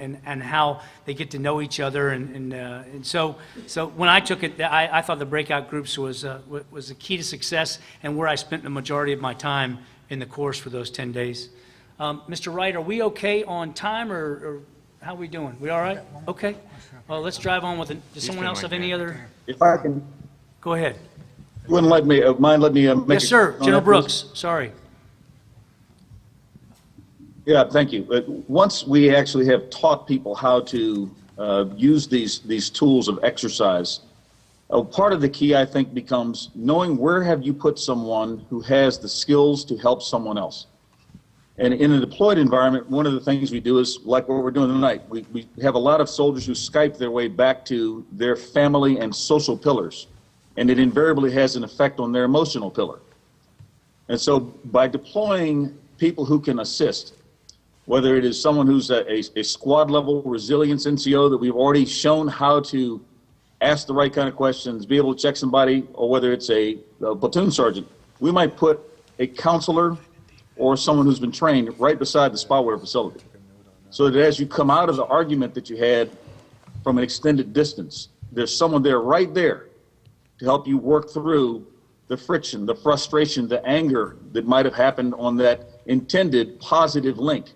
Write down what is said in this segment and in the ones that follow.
and how they get to know each other. And so when I took it, I thought the breakout groups was the key to success and where I spent the majority of my time in the course for those 10 days. Mr. Wright, are we okay on time, or how are we doing? We all right? Okay. Well, let's drive on with it. Does someone else have any other? If I can, Go ahead. you wouldn't let me, mind let me make Yes, a sir. comment on General that, Brooks, sorry. Yeah, thank you. But once we actually have taught people how to use these tools of exercise, part of the key, I think, becomes knowing where have you put someone who has the skills to help someone else. And in a deployed environment, one of the things we do is, like what we're doing tonight, we have a lot of soldiers who Skype their way back to their family and social pillars, and it invariably has an effect on their emotional pillar. And so by deploying people who can assist, whether it is someone who's a squad level resilience NCO that we've already shown how to ask the right kind of questions, be able to check somebody, or whether it's a platoon sergeant, we might put a counselor or someone who's been trained right beside the spyware facility. So that as you come out of the argument that you had from an extended distance, there's someone there right there to help you work through the friction, the frustration, the anger that might have happened on that intended positive link.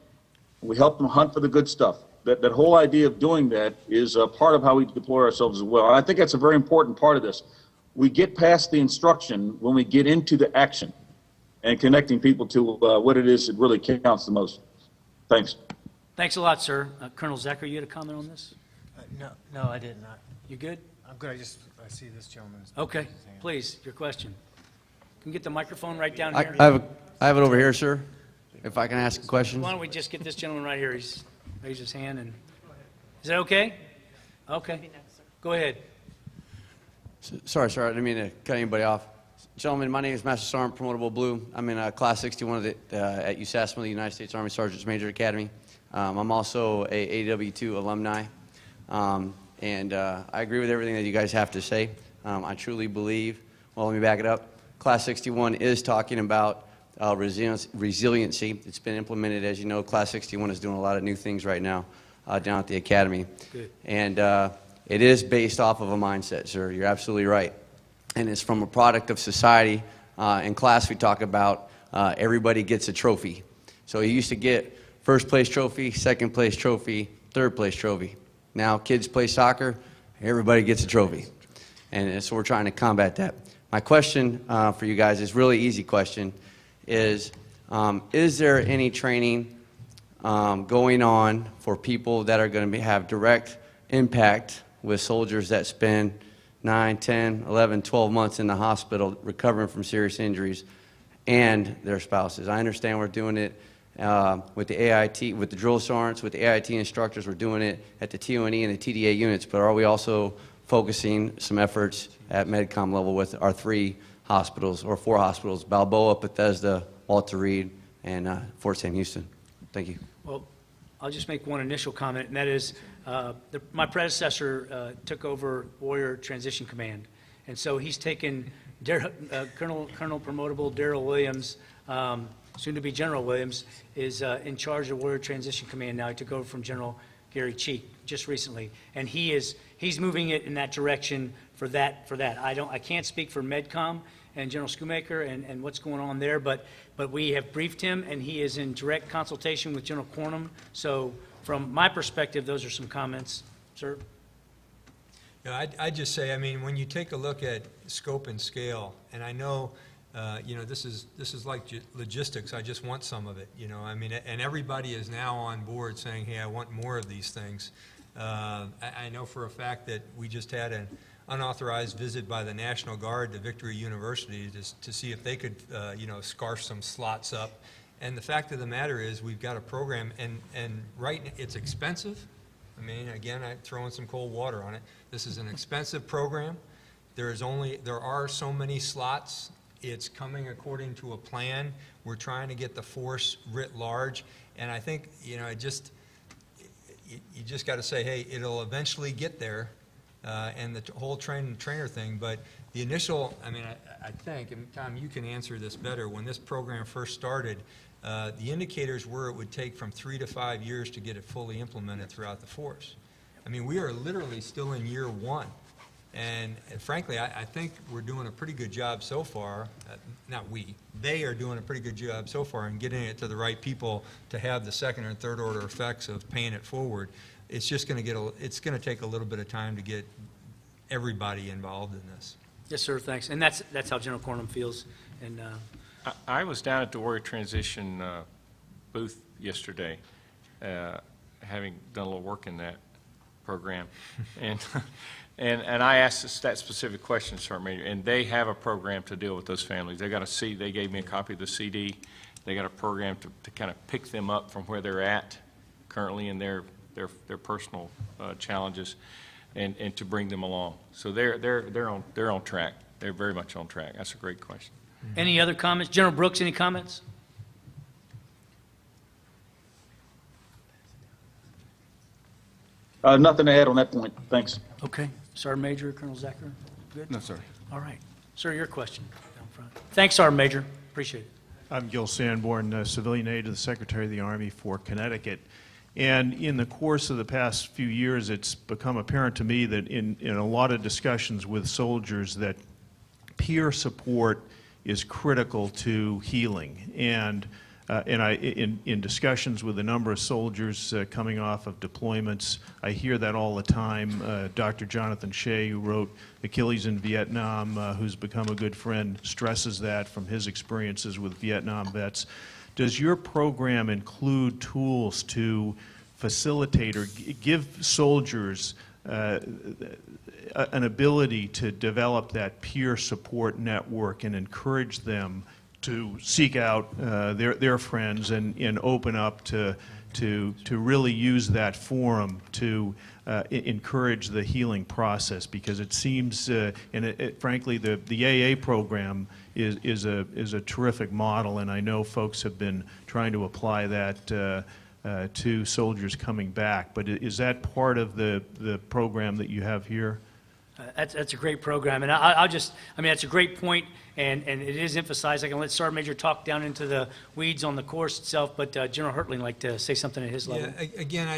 We help them hunt for the good stuff. That whole idea of doing that is a part of how we deploy ourselves as well. And I think that's a very important part of this. We get past the instruction when we get into the action and connecting people to what it is that really counts the most. Thanks. Thanks a lot, sir. Colonel Zecker, you had a comment on this? No, I did not. You good? I'm good. I see this gentleman. Okay, please, your question. Can you get the microphone right down I here? have it over here, sir, if I can ask a question. Why don't we just get this gentleman right here? He's raised his hand, and is that okay? Okay. Go ahead. Sorry, I didn't mean to cut anybody off. Gentlemen, my name is Master Sergeant Promotable Blue. I'm in Class 61 at USASMA, the United States Army Sergeants Major Academy. I'm also a AW2 alumni, and I agree with everything that you guys have to say. I truly believe, well, let me back it up. Class 61 is talking about resiliency. It's been implemented, as you know. Class 61 is doing a lot of new things right now down at the Academy. Good. And it is based off of a mindset, sir. You're absolutely right. And it's from a product of society. In class, we talk about everybody gets a trophy. So you used to get first place trophy, second place trophy, third place trophy. Now kids play soccer, everybody gets a trophy. And so we're trying to combat that. My question for you guys is really easy question. Is there any training going on for people that are going to have direct impact with soldiers that spend 9, 10, 11, 12 months in the hospital recovering from serious injuries and their spouses? I understand we're doing it with the AIT, with the drill sergeants, with the AIT instructors. We're doing it at the TONE and the TDA units, but are we also focusing some efforts at MedCom level with our 3 hospitals, or 4 hospitals: Balboa, Bethesda, Walter Reed, and Fort Sam Houston? Thank you. Well, I'll just make one initial comment, and that is my predecessor took over Warrior Transition Command, and so he's taken Colonel Promotable Darrell Williams, soon to be General Williams, is in charge of Warrior Transition Command now. He took over from General Gary Cheek just recently, and he's moving it in that direction for that. I can't speak for MedCom and General Schoonmaker and what's going on there, but we have briefed him, and he is in direct consultation with General Cornum. So from my perspective, those are some comments, sir. Yeah, I'd just say, I mean, when you take a look at scope and scale, and I know, you know, this is like logistics. I just want some of it, you know. I mean, and everybody is now on board saying, hey, I want more of these things. I know for a fact that we just had an unauthorized visit by the National Guard to Victory University to see if they could, you know, scarf some slots up. And the fact of the matter is, we've got a program, and it's expensive. I mean, again, I throw in some cold water on it. This is an expensive program. There are so many slots. It's coming according to a plan. We're trying to get the force writ large, and I think, you know, you just got to say, hey, it'll eventually get there, and the whole trainer thing. But the initial, I mean, I think, and Tom, you can answer this better. When this program first started, the indicators were it would take from 3 to 5 years to get it fully implemented throughout the force. I mean, we are literally still in year 1. And frankly, I think we're doing a pretty good job so far. Not we. They are doing a pretty good job so far in getting it to the right people to have the second and third order effects of paying it forward. It's just going to it's going to take a little bit of time to get everybody involved in this. Yes, sir, thanks. And that's how General Cornum feels. And I was down at the Warrior Transition booth yesterday, having done a little work in that program, and and I asked that specific question, Sergeant Major, and they have a program to deal with those families. They got a CD. They gave me a copy of the CD. They got a program to kind of pick them up from where they're at currently in their personal challenges, and to bring them along. So they're on track. They're very much on track. That's a great question. any other comments? General Brooks, any comments? Nothing to add on that point. Thanks. Okay. Sergeant Major, Colonel Zacher, good? No, sir. All right. Sir, your question down front. Thanks, Sergeant Major. Appreciate it. I'm Gil Sanborn, civilian aide to the Secretary of the Army for Connecticut. And in the course of the past few years, it's become apparent to me that in a lot of discussions with soldiers that peer support is critical to healing. And in discussions with a number of soldiers coming off of deployments, I hear that all the time. Dr. Jonathan Shea, who wrote Achilles in Vietnam, who's become a good friend, stresses that from his experiences with Vietnam vets. Does your program include tools to facilitate or give soldiers an ability to develop that peer support network and encourage them to seek out their friends and open up to really use that forum to encourage the healing process? Because it seems, frankly, the AA program is a terrific model, and I know folks have been trying to apply that to soldiers coming back. But is that part of the program that you have here? That's a great program, and I mean, that's a great point, and it is emphasized. I can let Sergeant Major talk down into the weeds on the course itself, but General Hertling like to say something at his level. Yeah, again,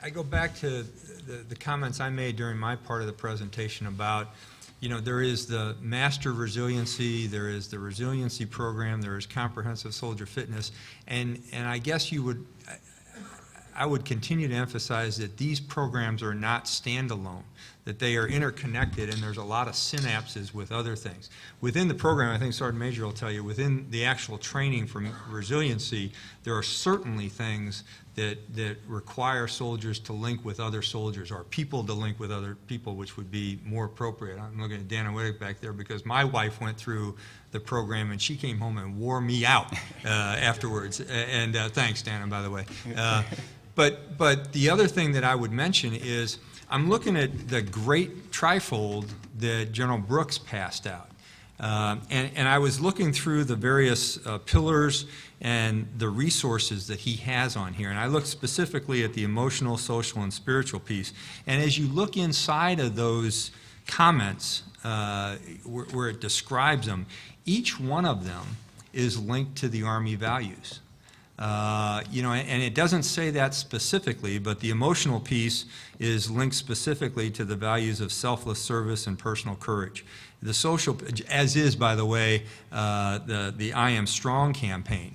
I go back to the comments I made during my part of the presentation about, there is the Master Resiliency, there is the Resiliency Program, there is Comprehensive Soldier Fitness, and I guess I would continue to emphasize that these programs are not standalone, that they are interconnected, and there's a lot of synapses with other things. Within the program, I think Sergeant Major will tell you, within the actual training for resiliency, there are certainly things that require soldiers to link with other soldiers, or people to link with other people, which would be more appropriate. I'm looking at Dana Whittick back there because my wife went through the program and she came home and wore me out afterwards. And thanks, Dana, by the way. But the other thing that I would mention is I'm looking at the great trifold that General Brooks passed out. And I was looking through the various pillars and the resources that he has on here. And I looked specifically at the emotional, social, and spiritual piece. And as you look inside of those comments where it describes them, each one of them is linked to the Army values. And it doesn't say that specifically, but the emotional piece is linked specifically to the values of selfless service and personal courage. The social, as is, by the way, the I Am Strong campaign.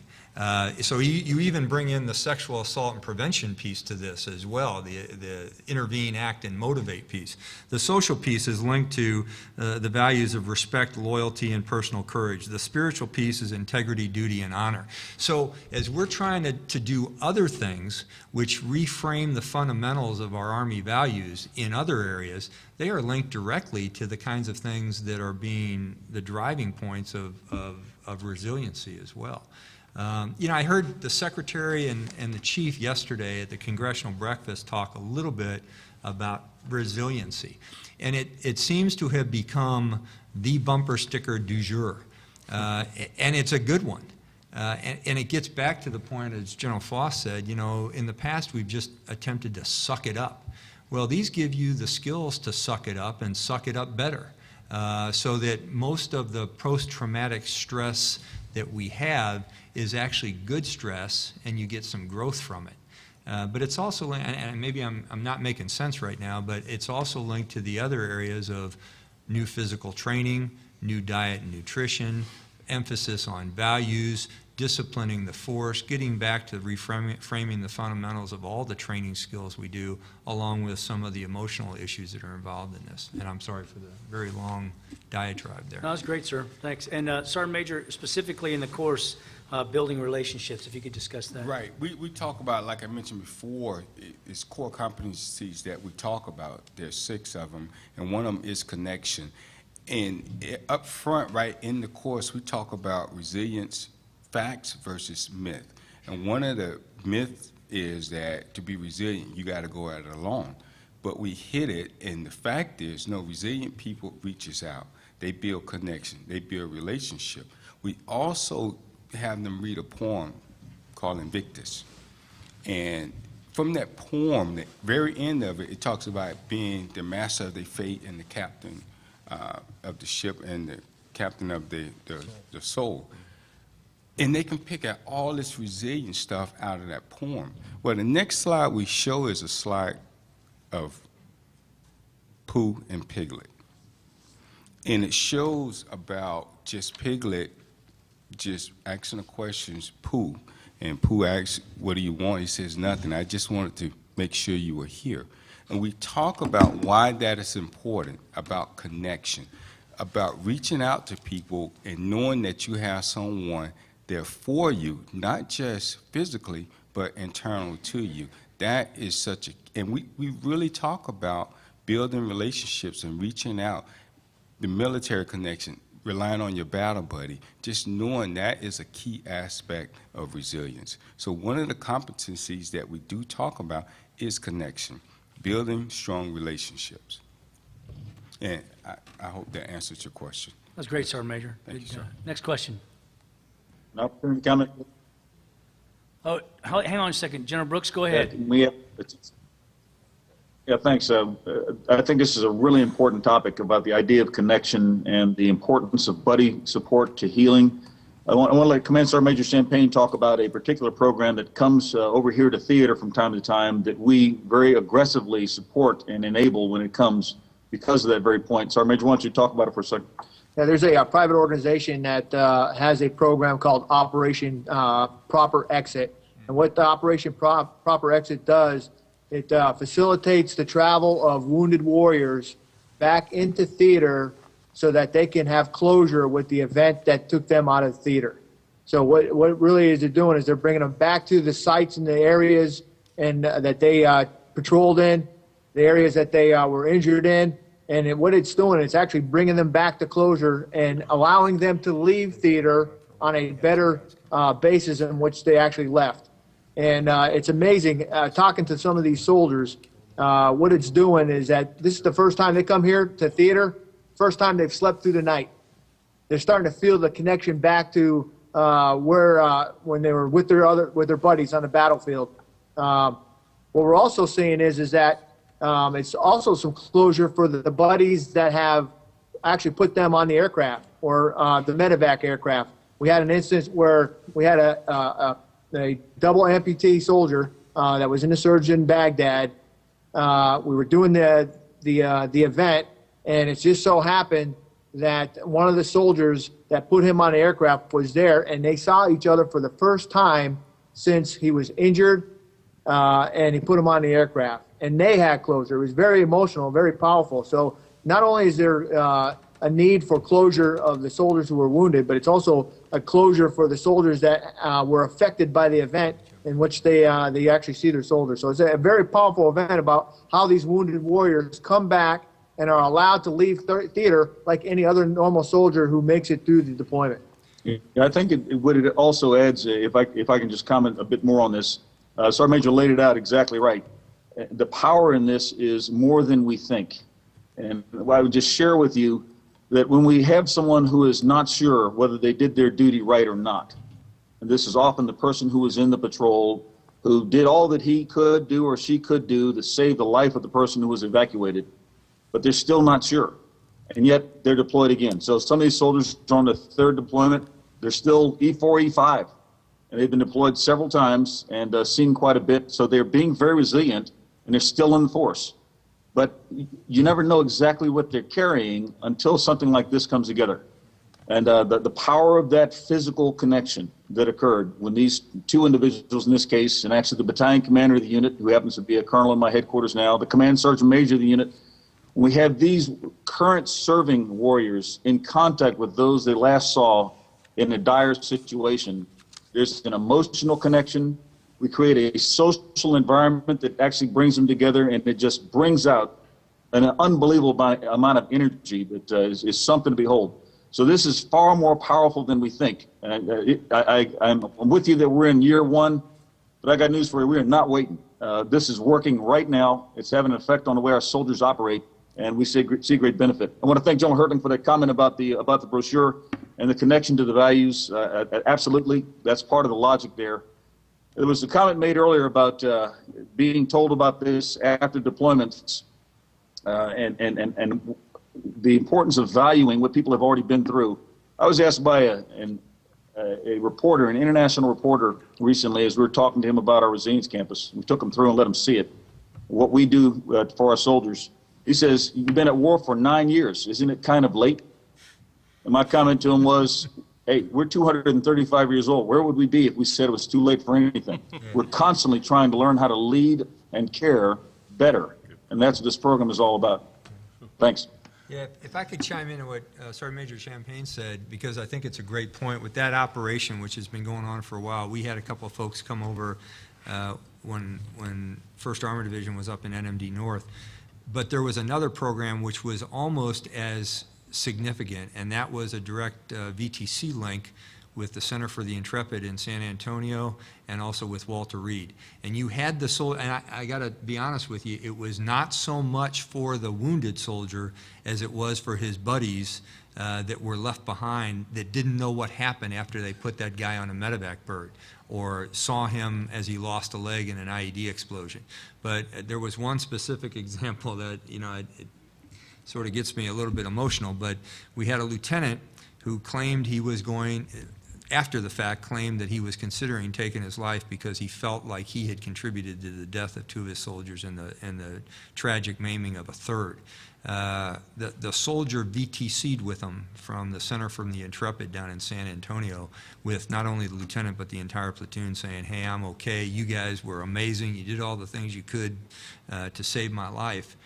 So you even bring in the sexual assault and prevention piece to this as well, the intervene, act, and motivate piece. The social piece is linked to the values of respect, loyalty, and personal courage. The spiritual piece is integrity, duty, and honor. So as we're trying to do other things which reframe the fundamentals of our Army values in other areas, they are linked directly to the kinds of things that are being the driving points of resiliency as well. I heard the Secretary and the Chief yesterday at the Congressional Breakfast talk a little bit about resiliency. And it seems to have become the bumper sticker du jour. And it's a good one. And it gets back to the point, as General Foss said, in the past we've just attempted to suck it up. Well, these give you the skills to suck it up and suck it up better. So that most of the post-traumatic stress that we have is actually good stress, and you get some growth from it. But it's also, and maybe I'm not making sense right now, but it's also linked to the other areas of new physical training, new diet and nutrition, emphasis on values, disciplining the force, getting back to reframing the fundamentals of all the training skills we do, along with some of the emotional issues that are involved in this. And I'm sorry for the very long diatribe there. That was great, sir. Thanks. And Sergeant Major, specifically in the course, building relationships, if you could discuss that. Right. We talk about, like I mentioned before, it's core competencies that we talk about. There's 6 of them, and one of them is connection. And up front, right in the course, we talk about resilience, facts versus myth. And one of the myths is that to be resilient, you got to go at it alone. But we hit it, and the fact is, no, resilient people reaches out. They build connection. They build relationship. We also have them read a poem called Invictus. And from that poem, the very end of it, it talks about being the master of their fate and the captain of the ship and the captain of the soul. And they can pick out all this resilient stuff out of that poem. Well, the next slide we show is a slide of Pooh and Piglet. And it shows about just Piglet just asking the questions, Pooh. And Pooh asks, what do you want? He says, nothing. I just wanted to make sure you were here. And we talk about why that is important, about connection, about reaching out to people and knowing that you have someone there for you, not just physically, but internally to you. That is such a, and we really talk about building relationships and reaching out, the military connection, relying on your battle buddy, just knowing that is a key aspect of resilience. So one of the competencies that we do talk about is connection, building strong relationships. And I hope that answers your question. That's great, Sergeant Major. Thank you, Good, sir. Next question. An opportunity to comment? Oh, hang on a second. General Brooks, go ahead. Yeah, thanks. I think this is a really important topic about the idea of connection and the importance of buddy support to healing. I want to let Command Sergeant Major Champagne talk about a particular program that comes over here to theater from time to time that we very aggressively support and enable when it comes because of that very point. Sergeant Major, why don't you talk about it for a second? Yeah, there's a private organization that has a program called Operation Proper Exit. And what the Operation Proper Exit does, it facilitates the travel of wounded warriors back into theater so that they can have closure with the event that took them out of theater. So what it really is they're doing is they're bringing them back to the sites and the areas and that they patrolled in, the areas that they were injured in. And what it's doing, it's actually bringing them back to closure and allowing them to leave theater on a better basis in which they actually left. And it's amazing, talking to some of these soldiers, what it's doing is that this is the first time they come here to theater, first time they've slept through the night. They're starting to feel the connection back to when they were with their buddies on the battlefield. What we're also seeing is that it's also some closure for the buddies that have actually put them on the aircraft or the medevac aircraft. We had an instance where we had a double amputee soldier that was in the surgery in Baghdad. We were doing the event, and it just so happened that one of the soldiers that put him on the aircraft was there, and they saw each other for the first time since he was injured, and he put him on the aircraft. And they had closure. It was very emotional, very powerful. So not only is there a need for closure of the soldiers who were wounded, but it's also a closure for the soldiers that were affected by the event in which they actually see their soldiers. So it's a very powerful event about how these wounded warriors come back and are allowed to leave theater like any other normal soldier who makes it through the deployment. Yeah, I think what it also adds, if I can just comment a bit more on this, Sergeant Major laid it out exactly right. The power in this is more than we think. And I would just share with you that when we have someone who is not sure whether they did their duty right or not, and this is often the person who was in the patrol, who did all that he could do or she could do to save the life of the person who was evacuated, but they're still not sure. And yet they're deployed again. So some of these soldiers are on the third deployment. They're still E4, E5, and they've been deployed several times and seen quite a bit. So they're being very resilient, and they're still in force. But you never know exactly what they're carrying until something like this comes together. And the power of that physical connection that occurred when these two individuals in this case, and actually the battalion commander of the unit, who happens to be a colonel in my headquarters now, the command sergeant major of the unit, we have these current serving warriors in contact with those they last saw in a dire situation. There's an emotional connection. We create a social environment that actually brings them together, and it just brings out an unbelievable amount of energy that is something to behold. So this is far more powerful than we think. And I'm with you that we're in year one, but I got news for you. We are not waiting. This is working right now. It's having an effect on the way our soldiers operate, and we see great benefit. I want to thank General Hertling for that comment about the brochure and the connection to the values. Absolutely, that's part of the logic there. There was a comment made earlier about being told about this after deployments, and the importance of valuing what people have already been through. I was asked by a reporter, an international reporter, recently as we were talking to him about our resilience campus. We took him through and let him see it, what we do for our soldiers. He says, "You've been at war for 9 years. Isn't it kind of late?" And my comment to him was, hey, we're 235 years old. Where would we be if we said it was too late for anything? We're constantly trying to learn how to lead and care better. And that's what this program is all about. Thanks. Yeah, if I could chime in on what Sergeant Major Champagne said, because I think it's a great point. With that operation, which has been going on for a while, we had a couple of folks come over when 1st Armored Division was up in NMD North. But there was another program which was almost as significant, and that was a direct VTC link with the Center for the Intrepid in San Antonio and also with Walter Reed. And you had the soldier, and I got to be honest with you, it was not so much for the wounded soldier as it was for his buddies that were left behind that didn't know what happened after they put that guy on a medevac bird or saw him as he lost a leg in an IED explosion. But there was one specific example that, you know, it sort of gets me a little bit emotional, but we had a lieutenant who claimed he was going, after the fact, claimed that he was considering taking his life because he felt like he had contributed to the death of 2 of his soldiers and the tragic maiming of a 3rd. The soldier VTC'd with him from the Center for the Intrepid down in San Antonio with not only the lieutenant but the entire platoon saying, hey, I'm okay, you guys were amazing, you did all the things you could to save my life.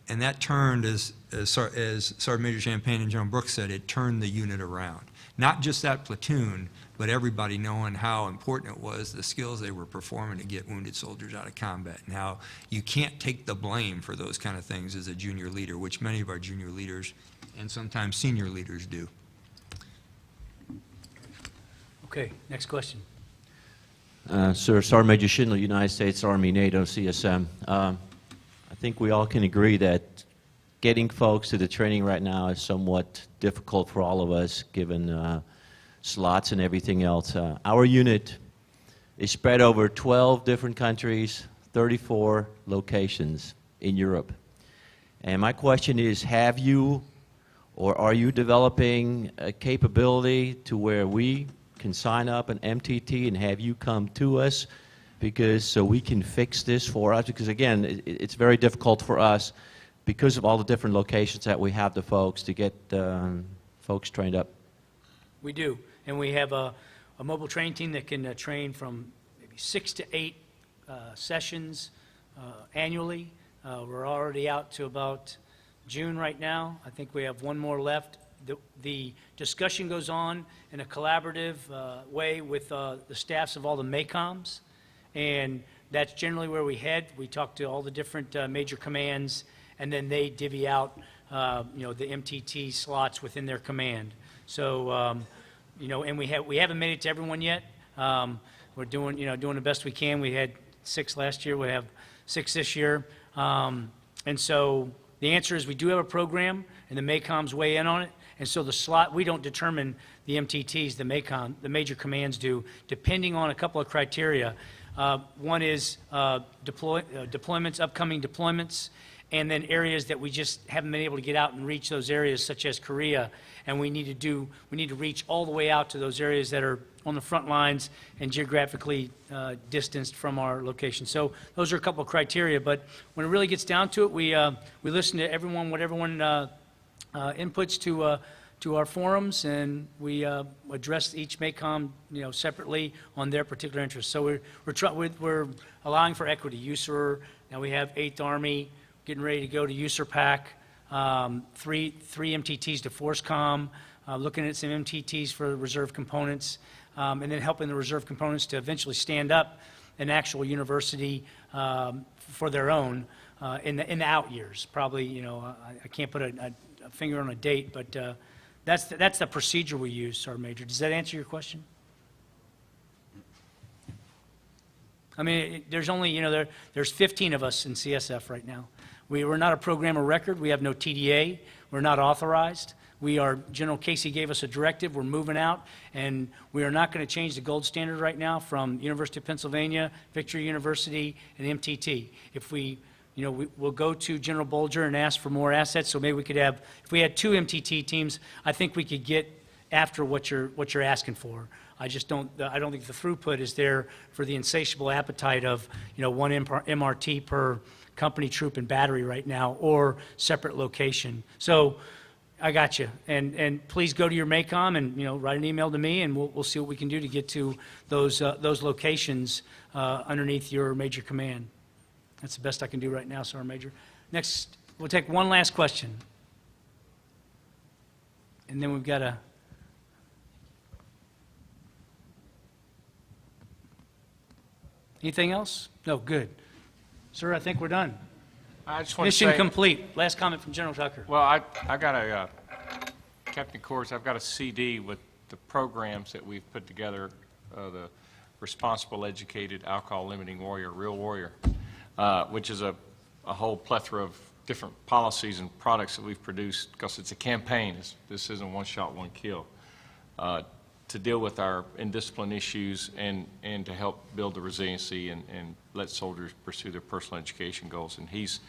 And that turned, as Sergeant Major Champagne and General Brooks said, it turned the unit around. Not just that platoon, but everybody knowing how important it was, the skills they were performing to get wounded soldiers out of combat, and how you can't take the blame for those kind of things as a junior leader, which many of our junior leaders and sometimes senior leaders do. Okay, next question. Sir, Sergeant Major Schindler, United States Army, NATO, CSM. I think we all can agree that getting folks to the training right now is somewhat difficult for all of us, given slots and everything else. Our unit is spread over 12 different countries, 34 locations in Europe. And my question is, have you or are you developing a capability to where we can sign up an MTT and have you come to us so we can fix this for us? Because again, it's very difficult for us because of all the different locations that we have the folks to get folks trained up. We do, and we have a mobile training team that can train from maybe 6 to 8 sessions annually. We're already out to about June right now. I think we have one more left. The discussion goes on in a collaborative way with the staffs of all the MACOMs, and that's generally where we head. We talk to all the different major commands, and then they divvy out, you know, the MTT slots within their command. So, you know, and we haven't made it to everyone yet. We're doing the best we can. We had 6 last year. We have 6 this year. And so the answer is we do have a program, and the MACOMs weigh in on it. And so the slot, we don't determine the MTTs, the major commands do, depending on a couple of criteria. One is deployments, upcoming deployments, and then areas that we just haven't been able to get out and reach those areas, such as Korea, and we need to reach all the way out to those areas that are on the front lines and geographically distanced from our location. So those are a couple of criteria, but when it really gets down to it, we listen to everyone, what everyone inputs to our forums, and we address each MACOM, separately on their particular interests. So we're allowing for equity. USER, now we have 8th Army getting ready to go to USER PAC, three MTTs to FORCECOM, looking at some MTTs for reserve components, and then helping the reserve components to eventually stand up an actual university for their own in the out years. Probably, I can't put a finger on a date, but that's the procedure we use, Sergeant Major. Does that answer your question? I mean, there's only, there's 15 of us in CSF right now. We're not a program of record. We have no TDA. We're not authorized. General Casey gave us a directive. We're moving out, and we are not going to change the gold standard right now from University of Pennsylvania, Victory University, and MTT. If we'll go to General Bolger and ask for more assets, so maybe we could have, if we had 2 MTT teams, I think we could get after what you're asking for. I don't think the throughput is there for the insatiable appetite of, 1 MRT per company, troop, and battery right now, or separate location. So I got you. And please go to your MACOM and, write an email to me, and we'll see what we can do to get to those locations underneath your major command. That's the best I can do right now, Sergeant Major. Next, we'll take one last question. And then we've got a... Anything else? No, good. Sir, I think we're done. I just want to Mission say, complete. Last comment from General Tucker. well, I got Captain Kors, I've got a CD with the programs that we've put together, the Responsible, Educated, Alcohol Limiting Warrior, Real Warrior, which is a whole plethora of different policies and products that we've produced, because it's a campaign. This isn't one shot, one kill, to deal with our indiscipline issues and to help build the resiliency and let soldiers pursue their personal education goals. And he's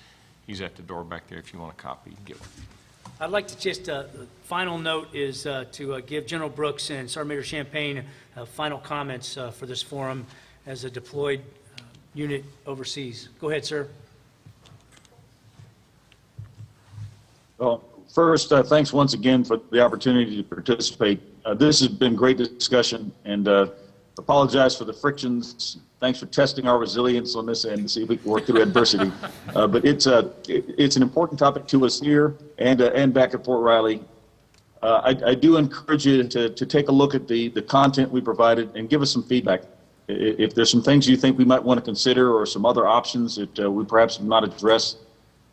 at the door back there if you want a copy, you can get one. I'd like to just, the final note is to give General Brooks and Sergeant Major Champagne final comments for this forum as a deployed unit overseas. Go ahead, sir. Well, first, thanks once again for the opportunity to participate. This has been great discussion, and apologize for the frictions. Thanks for testing our resilience on this end to see if we can work through adversity. But it's an important topic to us here and back at Fort Riley. I do encourage you to take a look at the content we provided and give us some feedback. If there's some things you think we might want to consider, or some other options that we perhaps have not addressed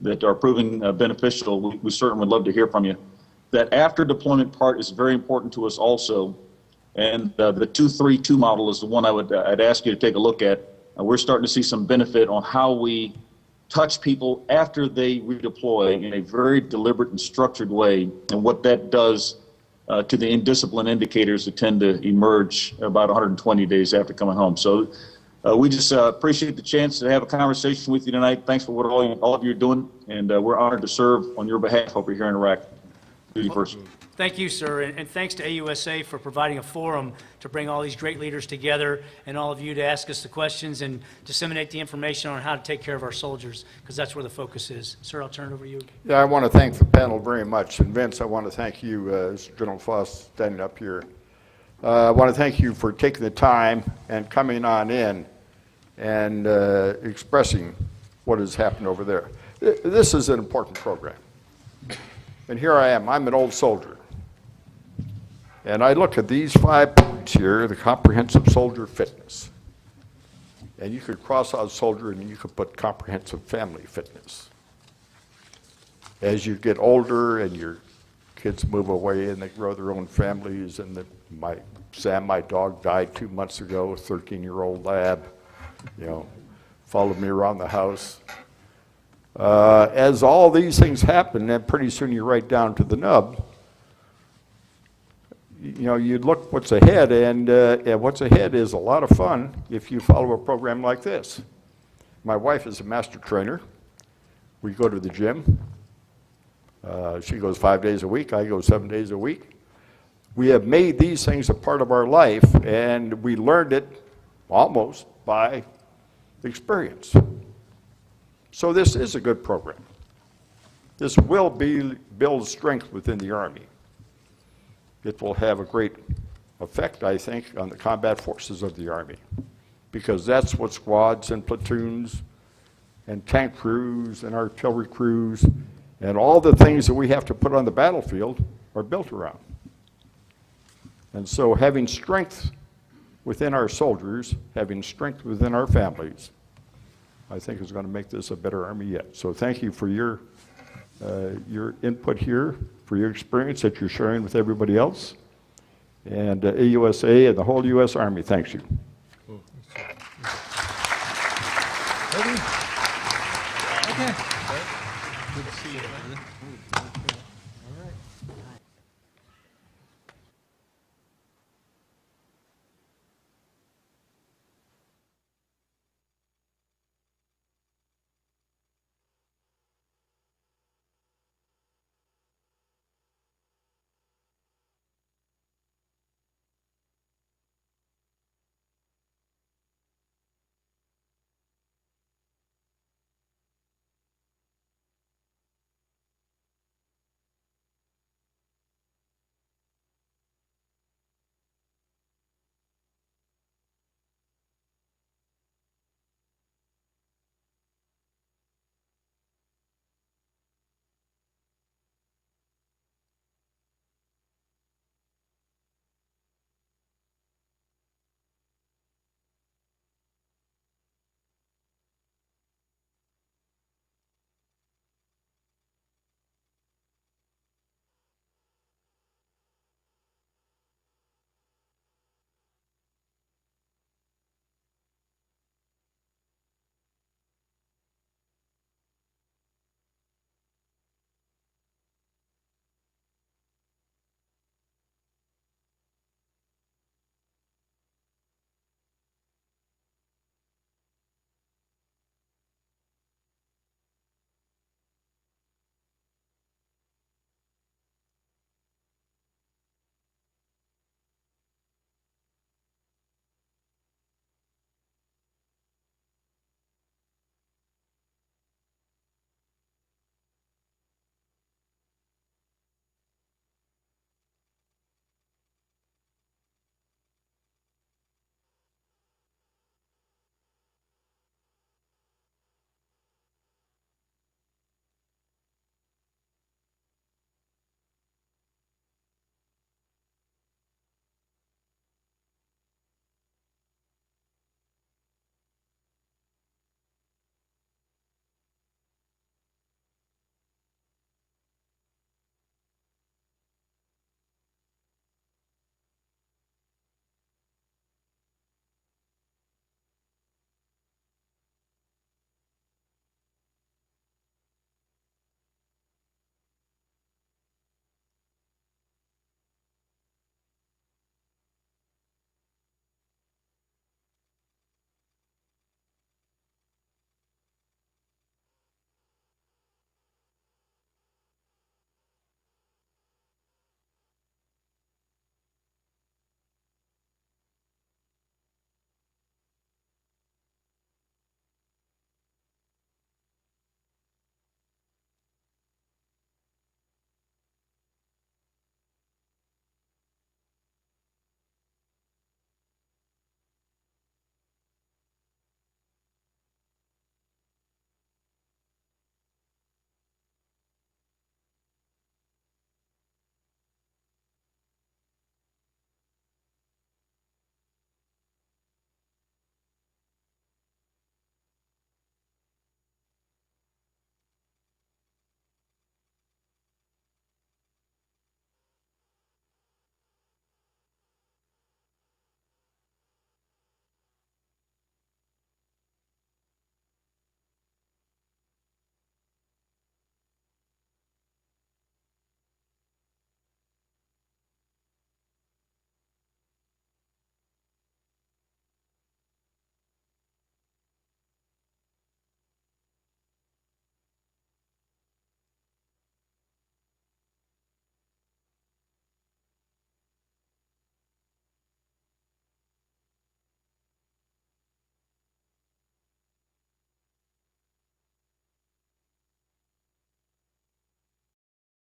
that are proving beneficial, we certainly would love to hear from you. That after deployment part is very important to us also, and the 2-3-2 model is the one I'd ask you to take a look at. We're starting to see some benefit on how we touch people after they redeploy in a very deliberate and structured way, and what that does to the indiscipline indicators that tend to emerge about 120 days after coming home. So we just appreciate the chance to have a conversation with you tonight. Thanks for what all of you are doing, and we're honored to serve on your behalf over here in Iraq. Duty first. Thank you, sir, and thanks to AUSA for providing a forum to bring all these great leaders together, and all of you to ask us the questions and disseminate the information on how to take care of our soldiers, because that's where the focus is. Sir, I'll turn it over to you. Yeah, I want to thank the panel very much. And Vince, I want to thank you, General Foss, standing up here. I want to thank you for taking the time and coming on in and expressing what has happened over there. This is an important program. And here I am. I'm an old soldier. And I look at these 5 points here, the comprehensive soldier fitness. And you could cross out soldier and you could put comprehensive family fitness. As you get older and your kids move away and they grow their own families, and Sam, my dog, died 2 months ago, a 13-year-old lab, followed me around the house. As all these things happen, then pretty soon you're right down to the nub. you know, you look what's ahead, and what's ahead is a lot of fun if you follow a program like this. My wife is a master trainer. We go to the gym. She goes 5 days a week. I go 7 days a week. We have made these things a part of our life, and we learned it almost by experience. So this is a good program. This will build strength within the Army. It will have a great effect, I think, on the combat forces of the Army, because that's what squads and platoons and tank crews and artillery crews and all the things that we have to put on the battlefield are built around. And so having strength within our soldiers, having strength within our families, I think is going to make this a better Army yet. So thank you for your input here, for your experience that you're sharing with everybody else. And AUSA and the whole U.S. Army thanks you. Okay. Good to see you, man.